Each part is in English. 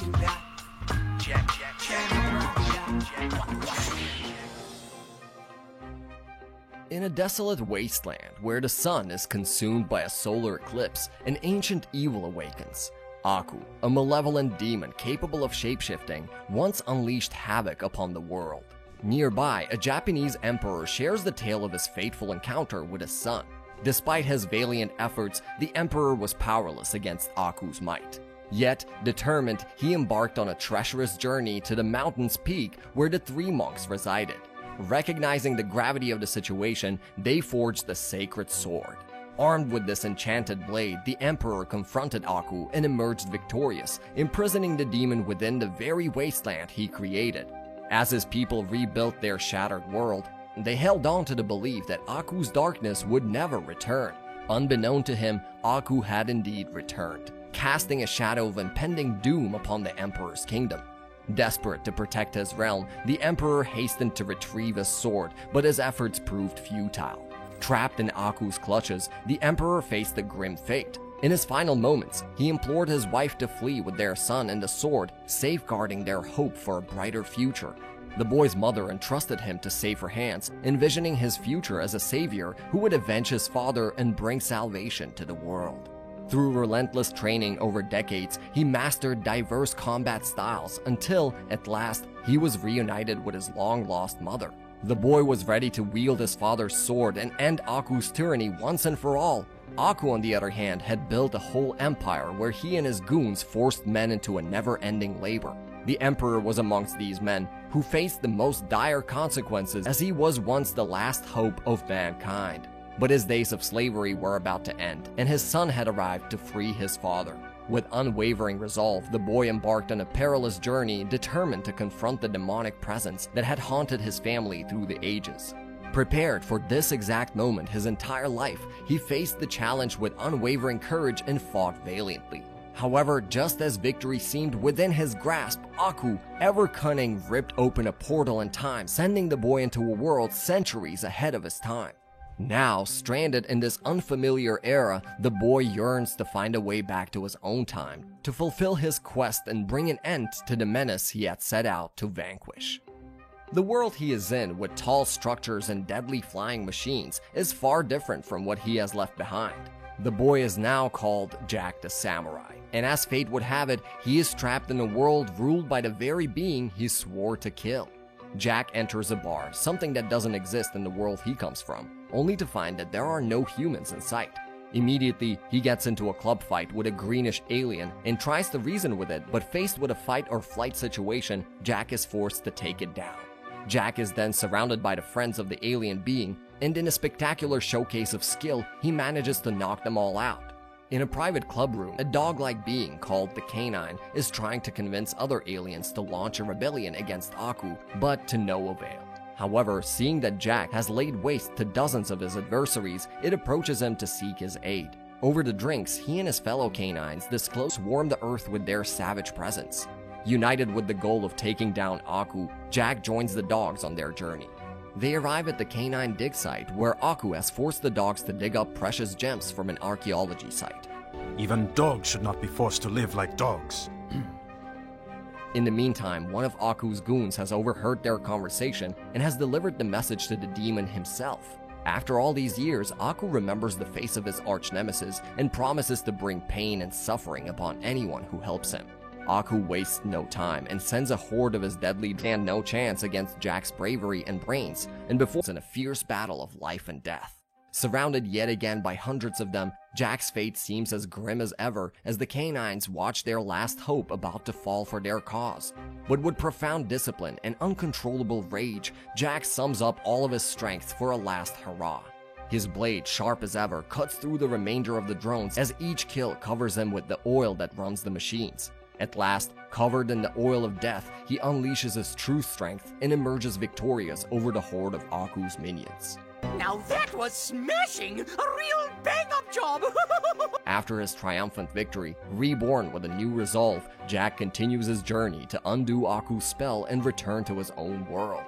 do that. Check, check, check. In a desolate wasteland where the sun is consumed by a solar eclipse, an ancient evil awakens. Aku, a malevolent demon capable of shapeshifting, once unleashed havoc upon the world. Nearby, a Japanese emperor shares the tale of his fateful encounter with his son. Despite his valiant efforts, the emperor was powerless against Aku's might. Yet, determined, he embarked on a treacherous journey to the mountain's peak where the three monks resided. Recognizing the gravity of the situation, they forged the sacred sword. Armed with this enchanted blade, the emperor confronted Aku and emerged victorious, imprisoning the demon within the very wasteland he created. As his people rebuilt their shattered world, they held on to the belief that Aku's darkness would never return. Unbeknown to him, Aku had indeed returned, casting a shadow of impending doom upon the emperor's kingdom. Desperate to protect his realm, the emperor hastened to retrieve his sword, but his efforts proved futile. Trapped in Aku's clutches, the emperor faced a grim fate. In his final moments, he implored his wife to flee with their son and the sword, safeguarding their hope for a brighter future. The boy's mother entrusted him to safer hands, envisioning his future as a savior who would avenge his father and bring salvation to the world. Through relentless training over decades, he mastered diverse combat styles until, at last, he was reunited with his long-lost mother. The boy was ready to wield his father's sword and end Aku's tyranny once and for all. Aku, on the other hand, had built a whole empire where he and his goons forced men into a never-ending labor. The emperor was amongst these men, who faced the most dire consequences as he was once the last hope of mankind. But his days of slavery were about to end, and his son had arrived to free his father. With unwavering resolve, the boy embarked on a perilous journey, determined to confront the demonic presence that had haunted his family through the ages. Prepared for this exact moment his entire life, he faced the challenge with unwavering courage and fought valiantly. However, just as victory seemed within his grasp, Aku, ever cunning, ripped open a portal in time, sending the boy into a world centuries ahead of his time. Now, stranded in this unfamiliar era, the boy yearns to find a way back to his own time, to fulfill his quest and bring an end to the menace he had set out to vanquish. The world he is in, with tall structures and deadly flying machines, is far different from what he has left behind. The boy is now called Jack the Samurai, and as fate would have it, he is trapped in a world ruled by the very being he swore to kill. Jack enters a bar, something that doesn't exist in the world he comes from, only to find that there are no humans in sight. Immediately, he gets into a club fight with a greenish alien and tries to reason with it, but faced with a fight or flight situation, Jack is forced to take it down. Jack is then surrounded by the friends of the alien being, and in a spectacular showcase of skill, he manages to knock them all out. In a private club room, a dog-like being called the Canine is trying to convince other aliens to launch a rebellion against Aku, but to no avail. However, seeing that Jack has laid waste to dozens of his adversaries, it approaches him to seek his aid. Over the drinks, he and his fellow canines disclose warm the earth with their savage presence. United with the goal of taking down Aku, Jack joins the dogs on their journey. They arrive at the canine dig site, where Aku has forced the dogs to dig up precious gems from an archaeology site. Even dogs should not be forced to live like dogs. In the meantime, one of Aku's goons has overheard their conversation and has delivered the message to the demon himself. After all these years, Aku remembers the face of his arch-nemesis and promises to bring pain and suffering upon anyone who helps him. Aku wastes no time and sends a horde of his deadly stand no chance against Jack's bravery and brains, and before in a fierce battle of life and death. Surrounded yet again by hundreds of them, Jack's fate seems as grim as ever as the canines watch their last hope about to fall for their cause. But with profound discipline and uncontrollable rage, Jack sums up all of his strength for a last hurrah. His blade, sharp as ever, cuts through the remainder of the drones as each kill covers him with the oil that runs the machines. At last, covered in the oil of death, he unleashes his true strength and emerges victorious over the horde of Aku's minions. Now that was smashing! A real bang-up job! After his triumphant victory, reborn with a new resolve, Jack continues his journey to undo Aku's spell and return to his own world.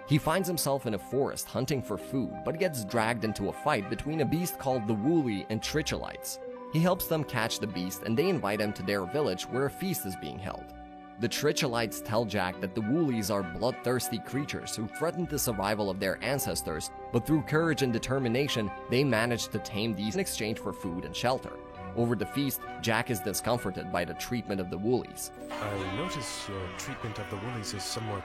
He finds himself in a forest hunting for food, but gets dragged into a fight between a beast called the Wooly and Tricholites. He helps them catch the beast, and they invite him to their village where a feast is being held. The Tricholites tell Jack that the Woolies are bloodthirsty creatures who threatened the survival of their ancestors, but through courage and determination, they managed to tame these in exchange for food and shelter. Over the feast, Jack is discomforted by the treatment of the Woolies. I notice your treatment of the Woolies is somewhat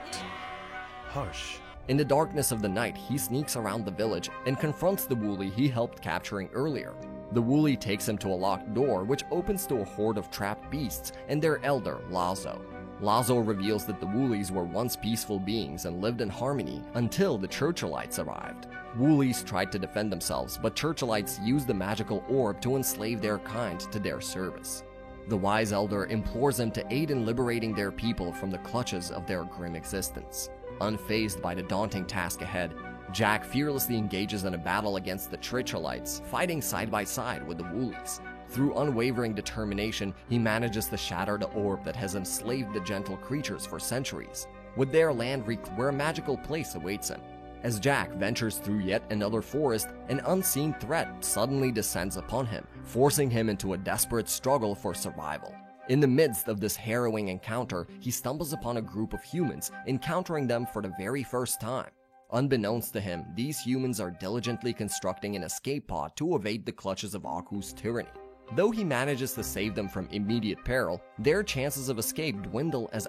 harsh. In the darkness of the night, he sneaks around the village and confronts the Woolie he helped capturing earlier. The Woolie takes him to a locked door which opens to a horde of trapped beasts and their elder, Lazo. Lazo reveals that the Woolies were once peaceful beings and lived in harmony until the Churchillites arrived. Woolies tried to defend themselves, but Churchillites used the magical orb to enslave their kind to their service. The wise elder implores him to aid in liberating their people from the clutches of their grim existence. Unfazed by the daunting task ahead, Jack fearlessly engages in a battle against the Tricholites, fighting side by side with the Woolies. Through unwavering determination, he manages to shatter the orb that has enslaved the gentle creatures for centuries. With their land wrecked where a magical place awaits him. As Jack ventures through yet another forest, an unseen threat suddenly descends upon him, forcing him into a desperate struggle for survival. In the midst of this harrowing encounter, he stumbles upon a group of humans, encountering them for the very first time. Unbeknownst to him, these humans are diligently constructing an escape pod to evade the clutches of Aku's tyranny. Though he manages to save them from immediate peril, their chances of escape dwindle as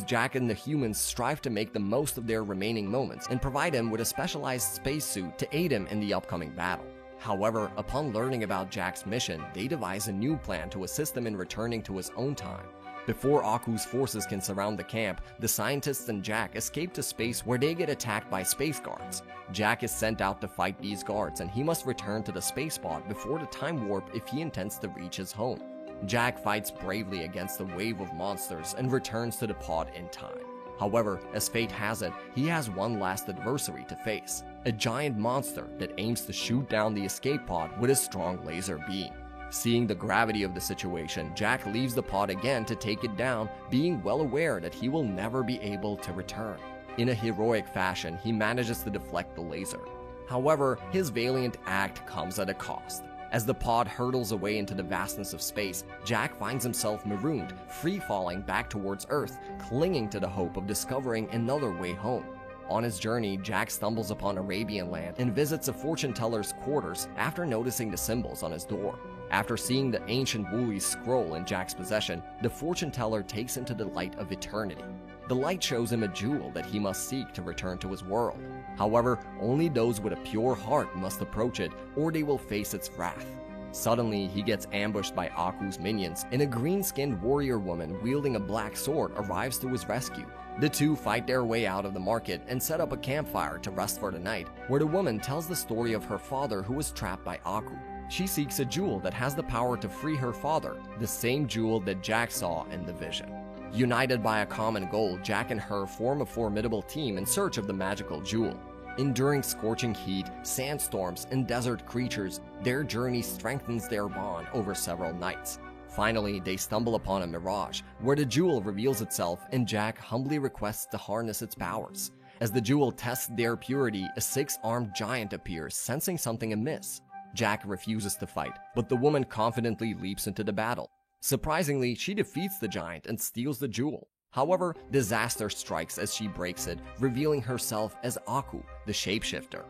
Jack and the humans strive to make the most of their remaining moments and provide him with a specialized spacesuit to aid him in the upcoming battle. However, upon learning about Jack's mission, they devise a new plan to assist him in returning to his own time. Before Aku's forces can surround the camp, the scientists and Jack escape to space where they get attacked by space guards. Jack is sent out to fight these guards, and he must return to the space pod before the time warp if he intends to reach his home. Jack fights bravely against a wave of monsters and returns to the pod in time. However, as fate has it, he has one last adversary to face, a giant monster that aims to shoot down the escape pod with a strong laser beam. Seeing the gravity of the situation, Jack leaves the pod again to take it down, being well aware that he will never be able to return. In a heroic fashion, he manages to deflect the laser. However, his valiant act comes at a cost. As the pod hurtles away into the vastness of space, Jack finds himself marooned, free-falling back towards Earth, clinging to the hope of discovering another way home. On his journey, Jack stumbles upon Arabian land and visits a fortune teller's quarters after noticing the symbols on his door. After seeing the ancient Woolie's scroll in Jack's possession, the fortune teller takes him to the light of eternity. The light shows him a jewel that he must seek to return to his world. However, only those with a pure heart must approach it, or they will face its wrath. Suddenly, he gets ambushed by Aku's minions, and a green-skinned warrior woman wielding a black sword arrives to his rescue. The two fight their way out of the market and set up a campfire to rest for the night, where the woman tells the story of her father who was trapped by Aku. She seeks a jewel that has the power to free her father, the same jewel that Jack saw in the vision. United by a common goal, Jack and her form a formidable team in search of the magical jewel. Enduring scorching heat, sandstorms, and desert creatures, their journey strengthens their bond over several nights. Finally, they stumble upon a mirage, where the jewel reveals itself and Jack humbly requests to harness its powers. As the jewel tests their purity, a six-armed giant appears, sensing something amiss. Jack refuses to fight, but the woman confidently leaps into the battle. Surprisingly, she defeats the giant and steals the jewel. However, disaster strikes as she breaks it, revealing herself as Aku, the shapeshifter.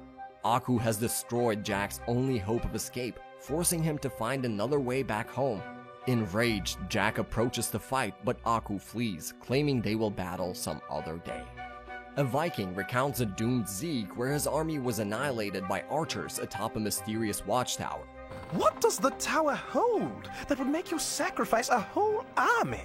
Aku has destroyed Jack's only hope of escape, forcing him to find another way back home. Enraged, Jack approaches to fight, but Aku flees, claiming they will battle some other day. A Viking recounts a doomed Zeeg where his army was annihilated by archers atop a mysterious watchtower. What does the tower hold that would make you sacrifice a whole army?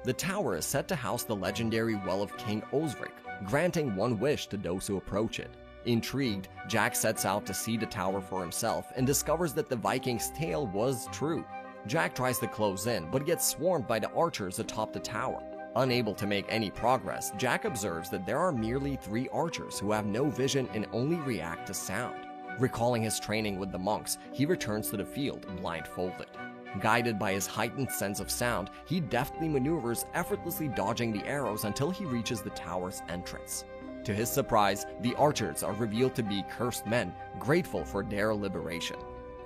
The tower is said to house the legendary Well of King Osric, granting one wish to those who approach it. Intrigued, Jack sets out to see the tower for himself and discovers that the Viking's tale was true. Jack tries to close in, but gets swarmed by the archers atop the tower. Unable to make any progress, Jack observes that there are merely 3 archers who have no vision and only react to sound. Recalling his training with the monks, he returns to the field blindfolded. Guided by his heightened sense of sound, he deftly maneuvers, effortlessly dodging the arrows until he reaches the tower's entrance. To his surprise, the archers are revealed to be cursed men, grateful for their liberation.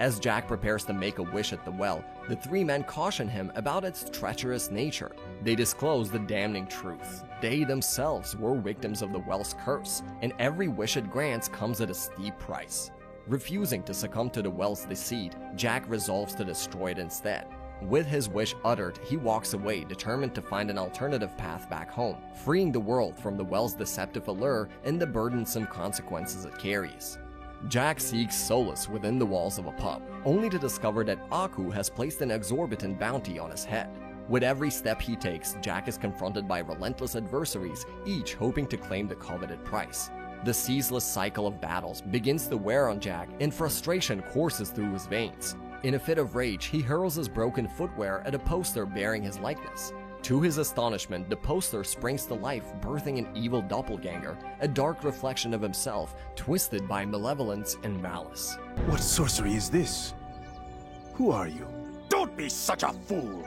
As Jack prepares to make a wish at the well, the three men caution him about its treacherous nature. They disclose the damning truth. They themselves were victims of the well's curse, and every wish it grants comes at a steep price. Refusing to succumb to the well's deceit, Jack resolves to destroy it instead. With his wish uttered, he walks away, determined to find an alternative path back home, freeing the world from the well's deceptive allure and the burdensome consequences it carries. Jack seeks solace within the walls of a pub, only to discover that Aku has placed an exorbitant bounty on his head. With every step he takes, Jack is confronted by relentless adversaries, each hoping to claim the coveted price. The ceaseless cycle of battles begins to wear on Jack, and frustration courses through his veins. In a fit of rage, he hurls his broken footwear at a poster bearing his likeness. To his astonishment, the poster springs to life, birthing an evil doppelganger, a dark reflection of himself, twisted by malevolence and malice. What sorcery is this? Who are you? Don't be such a fool!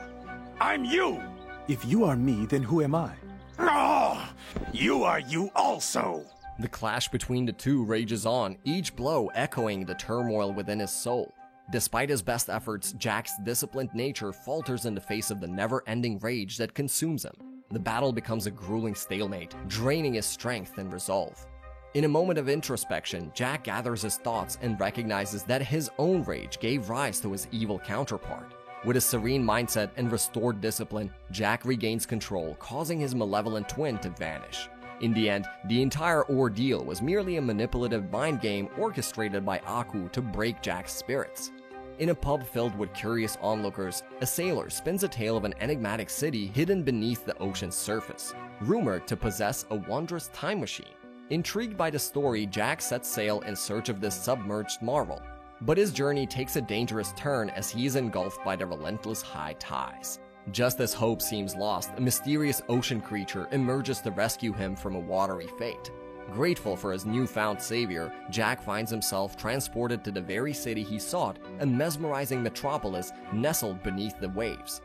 I'm you! If you are me, then who am I? Oh, you are you also! The clash between the two rages on, each blow echoing the turmoil within his soul. Despite his best efforts, Jack's disciplined nature falters in the face of the never-ending rage that consumes him. The battle becomes a grueling stalemate, draining his strength and resolve. In a moment of introspection, Jack gathers his thoughts and recognizes that his own rage gave rise to his evil counterpart. With a serene mindset and restored discipline, Jack regains control, causing his malevolent twin to vanish. In the end, the entire ordeal was merely a manipulative mind game orchestrated by Aku to break Jack's spirits. In a pub filled with curious onlookers, a sailor spins a tale of an enigmatic city hidden beneath the ocean's surface, rumored to possess a wondrous time machine. Intrigued by the story, Jack sets sail in search of this submerged marvel. But his journey takes a dangerous turn as he is engulfed by the relentless high tides. Just as hope seems lost, a mysterious ocean creature emerges to rescue him from a watery fate. Grateful for his newfound savior, Jack finds himself transported to the very city he sought, a mesmerizing metropolis nestled beneath the waves.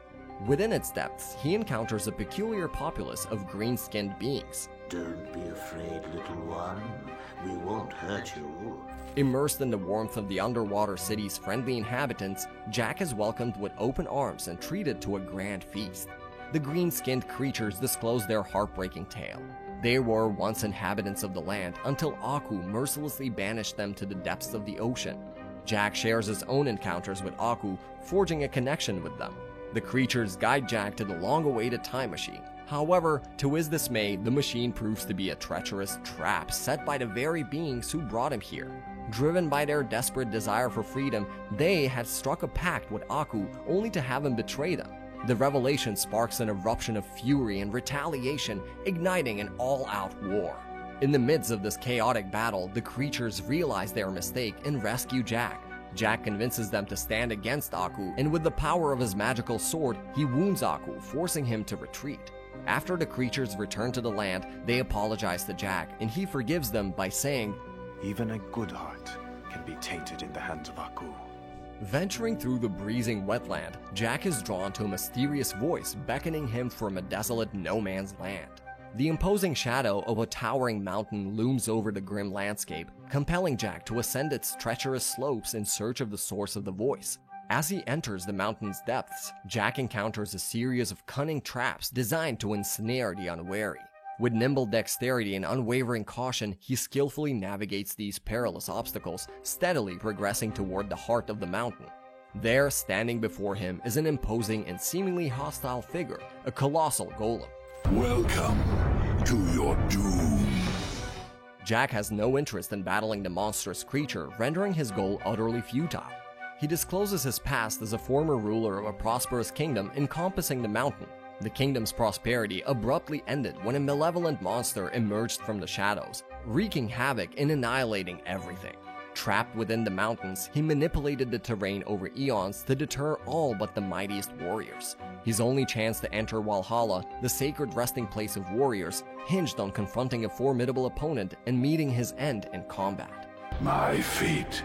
Within its depths, he encounters a peculiar populace of green-skinned beings. Don't be afraid, little one. We won't hurt you. Immersed in the warmth of the underwater city's friendly inhabitants, Jack is welcomed with open arms and treated to a grand feast. The green-skinned creatures disclose their heartbreaking tale. They were once inhabitants of the land until Aku mercilessly banished them to the depths of the ocean. Jack shares his own encounters with Aku, forging a connection with them. The creatures guide Jack to the long-awaited time machine. However, to his dismay, the machine proves to be a treacherous trap set by the very beings who brought him here. Driven by their desperate desire for freedom, they had struck a pact with Aku only to have him betray them. The revelation sparks an eruption of fury and retaliation, igniting an all-out war. In the midst of this chaotic battle, the creatures realize their mistake and rescue Jack. Jack convinces them to stand against Aku, and with the power of his magical sword, he wounds Aku, forcing him to retreat. After the creatures return to the land, they apologize to Jack, and he forgives them by saying, Even a good heart can be tainted in the hands of Aku. Venturing through the breezing wetland, Jack is drawn to a mysterious voice beckoning him from a desolate no-man's land. The imposing shadow of a towering mountain looms over the grim landscape, compelling Jack to ascend its treacherous slopes in search of the source of the voice. As he enters the mountain's depths, Jack encounters a series of cunning traps designed to ensnare the unwary. With nimble dexterity and unwavering caution, he skillfully navigates these perilous obstacles, steadily progressing toward the heart of the mountain. There, standing before him, is an imposing and seemingly hostile figure, a colossal golem. Welcome to your doom. Jack has no interest in battling the monstrous creature, rendering his goal utterly futile. He discloses his past as a former ruler of a prosperous kingdom encompassing the mountain. The kingdom's prosperity abruptly ended when a malevolent monster emerged from the shadows, wreaking havoc and annihilating everything. Trapped within the mountains, he manipulated the terrain over eons to deter all but the mightiest warriors. His only chance to enter Valhalla, the sacred resting place of warriors, hinged on confronting a formidable opponent and meeting his end in combat. My fate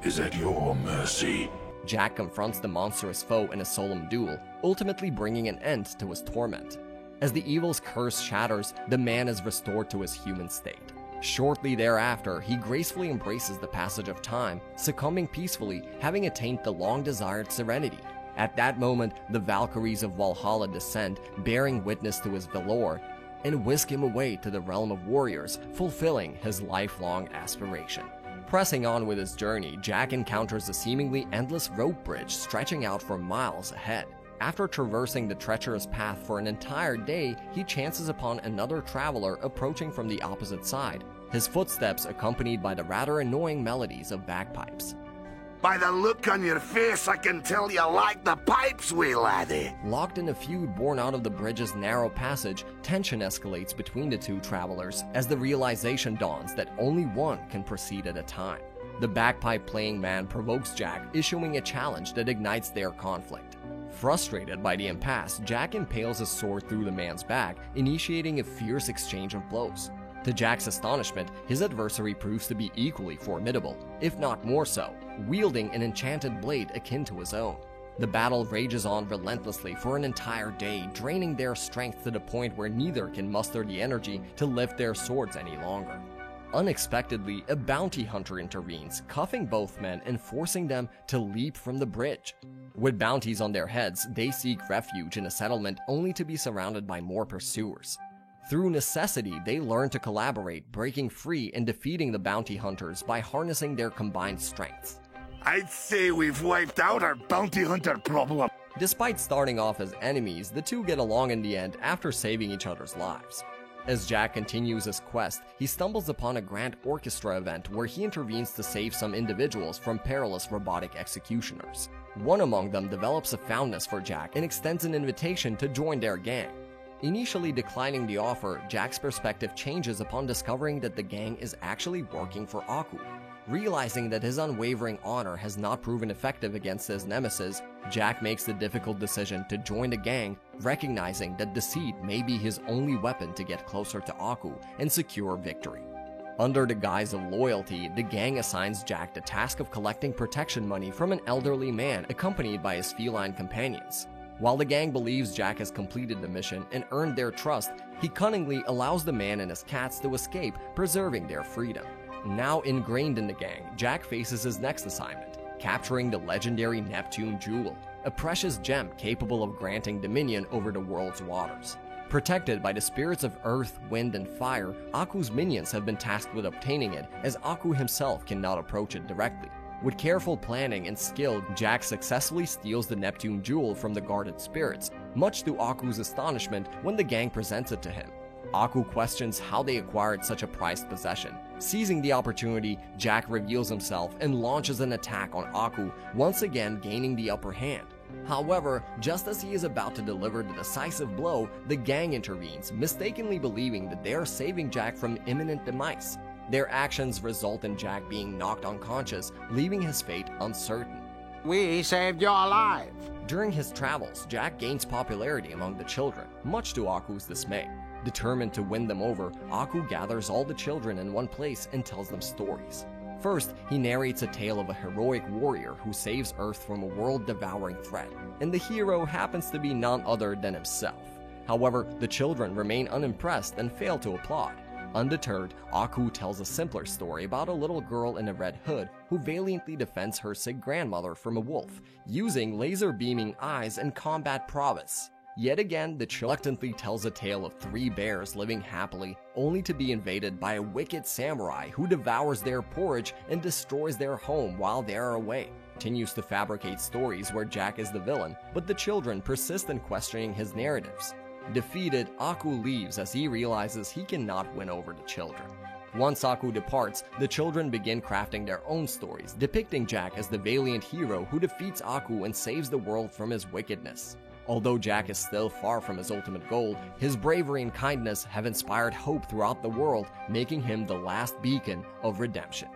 is at your mercy. Jack confronts the monstrous foe in a solemn duel, ultimately bringing an end to his torment. As the evil's curse shatters, the man is restored to his human state. Shortly thereafter, he gracefully embraces the passage of time, succumbing peacefully, having attained the long-desired serenity. At that moment, the Valkyries of Valhalla descend, bearing witness to his valor, and whisk him away to the realm of warriors, fulfilling his lifelong aspiration. Pressing on with his journey, Jack encounters a seemingly endless rope bridge stretching out for miles ahead. After traversing the treacherous path for an entire day, he chances upon another traveler approaching from the opposite side, his footsteps accompanied by the rather annoying melodies of bagpipes. By the look on your face, I can tell you like the pipes, wee laddie. Locked in a feud born out of the bridge's narrow passage, tension escalates between the two travelers as the realization dawns that only one can proceed at a time. The bagpipe-playing man provokes Jack, issuing a challenge that ignites their conflict. Frustrated by the impasse, Jack impales his sword through the man's back, initiating a fierce exchange of blows. To Jack's astonishment, his adversary proves to be equally formidable, if not more so, wielding an enchanted blade akin to his own. The battle rages on relentlessly for an entire day, draining their strength to the point where neither can muster the energy to lift their swords any longer. Unexpectedly, a bounty hunter intervenes, cuffing both men and forcing them to leap from the bridge. With bounties on their heads, they seek refuge in a settlement only to be surrounded by more pursuers. Through necessity, they learn to collaborate, breaking free and defeating the bounty hunters by harnessing their combined strengths. I'd say we've wiped out our bounty hunter problem. Despite starting off as enemies, the two get along in the end after saving each other's lives. As Jack continues his quest, he stumbles upon a grand orchestra event where he intervenes to save some individuals from perilous robotic executioners. One among them develops a fondness for Jack and extends an invitation to join their gang. Initially declining the offer, Jack's perspective changes upon discovering that the gang is actually working for Aku. Realizing that his unwavering honor has not proven effective against his nemesis, Jack makes the difficult decision to join the gang, recognizing that deceit may be his only weapon to get closer to Aku and secure victory. Under the guise of loyalty, the gang assigns Jack the task of collecting protection money from an elderly man accompanied by his feline companions. While the gang believes Jack has completed the mission and earned their trust, he cunningly allows the man and his cats to escape, preserving their freedom. Now ingrained in the gang, Jack faces his next assignment, capturing the legendary Neptune Jewel, a precious gem capable of granting dominion over the world's waters. Protected by the spirits of earth, wind, and fire, Aku's minions have been tasked with obtaining it, as Aku himself cannot approach it directly. With careful planning and skill, Jack successfully steals the Neptune Jewel from the guarded spirits, much to Aku's astonishment when the gang presents it to him. Aku questions how they acquired such a prized possession. Seizing the opportunity, Jack reveals himself and launches an attack on Aku, once again gaining the upper hand. However, just as he is about to deliver the decisive blow, the gang intervenes, mistakenly believing that they are saving Jack from imminent demise. Their actions result in Jack being knocked unconscious, leaving his fate uncertain. We saved your life. During his travels, Jack gains popularity among the children, much to Aku's dismay. Determined to win them over, Aku gathers all the children in one place and tells them stories. First, he narrates a tale of a heroic warrior who saves Earth from a world-devouring threat, and the hero happens to be none other than himself. However, the children remain unimpressed and fail to applaud. Undeterred, Aku tells a simpler story about a little girl in a red hood who valiantly defends her sick grandmother from a wolf, using laser-beaming eyes and combat prowess. Yet again, the reluctantly tells a tale of 3 bears living happily, only to be invaded by a wicked samurai who devours their porridge and destroys their home while they are away. Continues to fabricate stories where Jack is the villain, but the children persist in questioning his narratives. Defeated, Aku leaves as he realizes he cannot win over the children. Once Aku departs, the children begin crafting their own stories, depicting Jack as the valiant hero who defeats Aku and saves the world from his wickedness. Although Jack is still far from his ultimate goal, his bravery and kindness have inspired hope throughout the world, making him the last beacon of redemption.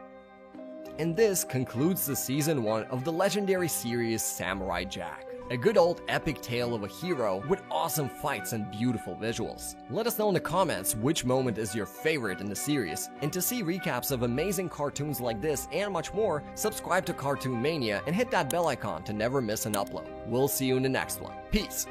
And this concludes the Season 1 of the legendary series Samurai Jack. A good old epic tale of a hero with awesome fights and beautiful visuals. Let us know in the comments which moment is your favorite in the series, and to see recaps of amazing cartoons like this and much more, subscribe to Cartoon Mania and hit that bell icon to never miss an upload. We'll see you in the next one. Peace!